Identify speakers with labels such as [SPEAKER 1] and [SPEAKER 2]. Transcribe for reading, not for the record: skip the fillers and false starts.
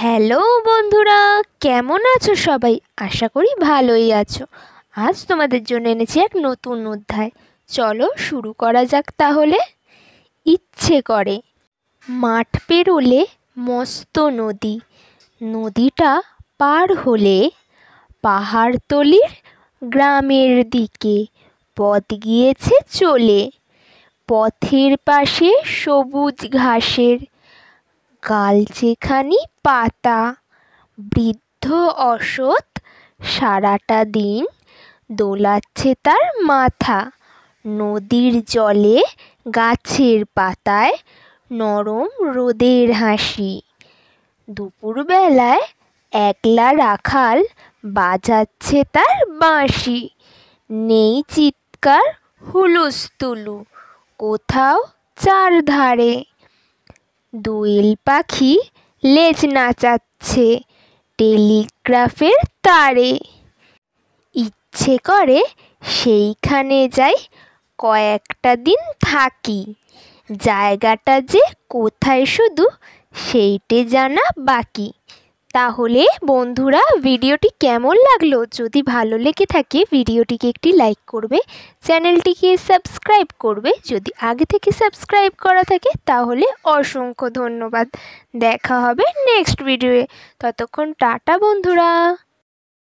[SPEAKER 1] Hello বন্ধুরা, কেমন আছো সবাই? আশা করি ভালোই আছো। আজ তোমাদের জন্য এনেছি এক নতুন অধ্যায়। চলো শুরু করা যাক তাহলে। ইচ্ছে করে। মাঠ পেরোলে মস্ত নদী, নদীটা পার হলে পাহাড়তলির গ্রামের দিকে পথ গিয়েছে চলে। পথের পাশে সবুজ ঘাসের গালচেখানি পাতা, বৃদ্ধ অসৎ সারাটা দিন দোলাচ্ছে তার মাথা। নদীর জলে গাছের পাতায় নরম রোদের হাসি। দুপুরবেলায় একলা রাখাল বাজাচ্ছে তার বাঁশি। নেই চিৎকার হুলুস্থুলু কোথাও চারধারে। দোয়েল পাখি লেজ নাচাচ্ছে টেলিগ্রাফের তারে। ইচ্ছে করে সেইখানে যাই, কয়েকটা দিন থাকি। জায়গাটা যে কোথায় শুধু সেইটে জানা বাকি। তাহলে বন্ধুরা, ভিডিওটি কেমন লাগলো? যদি ভালো লেগে থাকে ভিডিওটিকে একটি লাইক করবে, চ্যানেলটিকে সাবস্ক্রাইব করবে যদি আগে থেকে সাবস্ক্রাইব করা থাকে, তাহলে অসংখ্য ধন্যবাদ। দেখা হবে নেক্সট ভিডিওয়ে। ততক্ষণ টাটা বন্ধুরা।